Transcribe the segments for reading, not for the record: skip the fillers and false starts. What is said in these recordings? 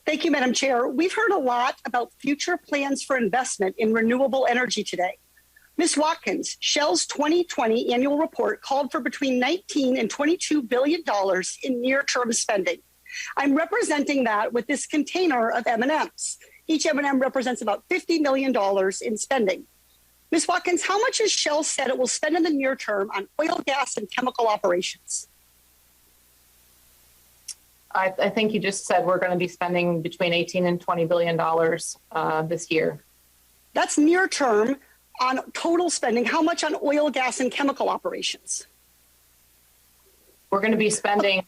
Thank you, Madam Chair. We've heard a lot about future plans for investment in renewable energy today. Ms. Watkins, Shell's 2020 annual report called for between $19 and $22 billion in near-term spending. I'm representing that with this container of M&Ms. Each M&M represents about $50 million in spending. Ms. Watkins, how much has Shell said it will spend in the near term on oil, gas, and chemical operations? I think you just said we're going to be spending between $18 and $20 billion this year. That's near term on total spending. How much on oil, gas, and chemical operations? We're going to be spending.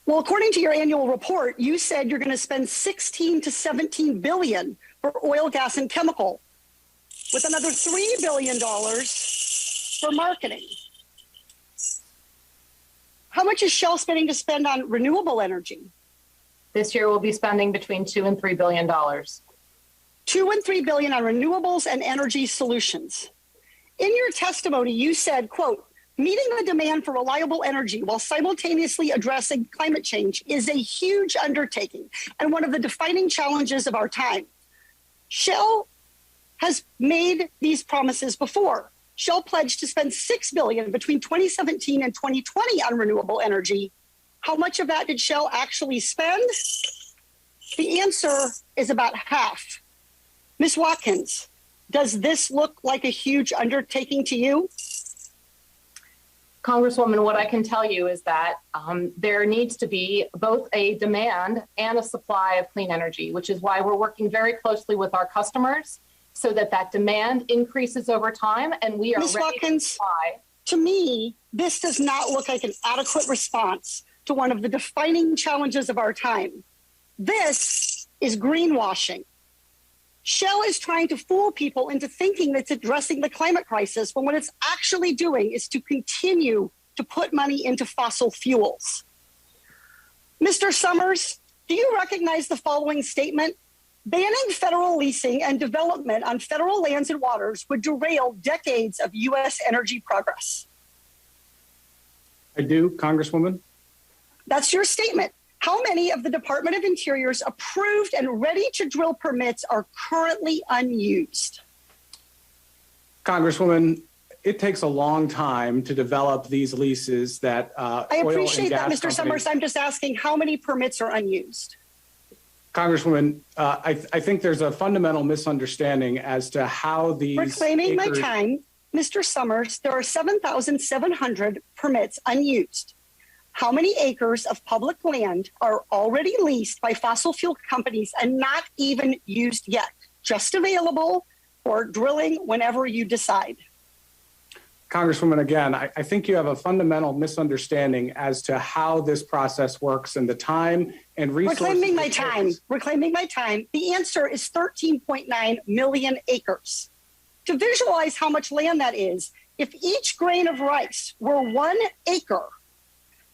Well, according to your annual report, you said you're going to spend $16 to $17 billion for oil, gas, and chemical, with another $3 billion for marketing. How much is Shell spending to spend on renewable energy? This year we'll be spending between $2 and $3 billion. $2 and $3 billion on renewables and energy solutions. In your testimony, you said, quote, meeting the demand for reliable energy while simultaneously addressing climate change is a huge undertaking and one of the defining challenges of our time. Shell has made these promises before. Shell pledged to spend $6 billion between 2017 and 2020 on renewable energy. How much of that did Shell actually spend? The answer is about half. Ms. Watkins, does this look like a huge undertaking to you? Congresswoman, what I can tell you is that there needs to be both a demand and a supply of clean energy, which is why we're working very closely with our customers so that that demand increases over time and we are Ms. ready Watkins, to supply. To me, this does not look like an adequate response to one of the defining challenges of our time. This is greenwashing. Shell is trying to fool people into thinking that it's addressing the climate crisis when what it's actually doing is to continue to put money into fossil fuels. Mr. Summers, do you recognize the following statement? Banning federal leasing and development on federal lands and waters would derail decades of U.S. energy progress. I do, Congresswoman. That's your statement. How many of the Department of Interior's approved and ready to drill permits are currently unused? Congresswoman, it takes a long time to develop these leases that I appreciate that, Mr. Summers. I'm just asking how many permits are unused? Congresswoman, I think there's a fundamental misunderstanding as to how these Reclaiming my time, Mr. Summers, there are 7,700 permits unused. How many acres of public land are already leased by fossil fuel companies and not even used yet, just available for drilling whenever you decide? Congresswoman, again, I think you have a fundamental misunderstanding as to how this process works and the time and resources. Reclaiming my time. The answer is 13.9 million acres. To visualize how much land that is, if each grain of rice were 1 acre,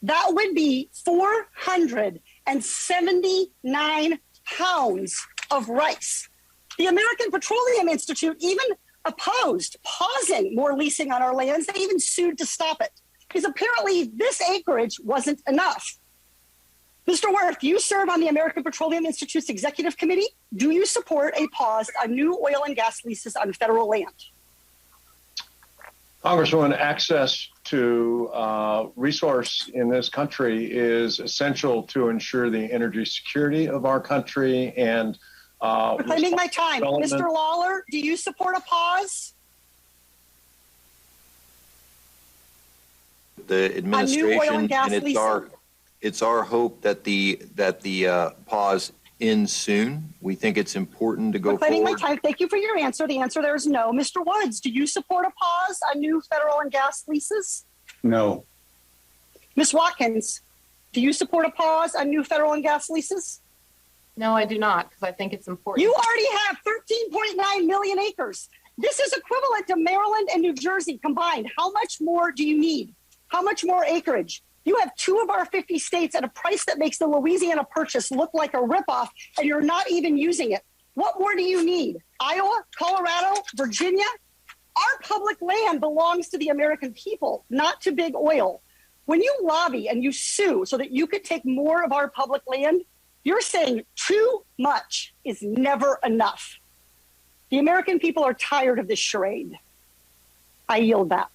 that would be 479 pounds of rice. The American Petroleum Institute even opposed pausing more leasing on our lands. They even sued to stop it because apparently this acreage wasn't enough. Mr. Wirth, you serve on the American Petroleum Institute's executive committee. Do you support a pause on new oil and gas leases on federal land? Congresswoman, access to resource in this country is essential to ensure the energy security of our country and reclaiming my time. Mr. Lawler, do you support a pause? The administration, and it's our hope that the pause ends soon. We think it's important to go reclaiming forward. My time. Thank you for your answer. The answer there is no. Mr. Woods, do you support a pause on new federal and gas leases? No. Ms. Watkins, do you support a pause on new federal and gas leases? No, I do not, because I think it's important. You already have 13.9 million acres. This is equivalent to Maryland and New Jersey combined. How much more do you need? How much more acreage? You have 2 of our 50 states at a price that makes the Louisiana Purchase look like a ripoff, and you're not even using it. What more do you need? Iowa, Colorado, Virginia? Our public land belongs to the American people, not to big oil. When you lobby and you sue so that you could take more of our public land, You're saying too much is never enough. The American people are tired of this charade. I yield back.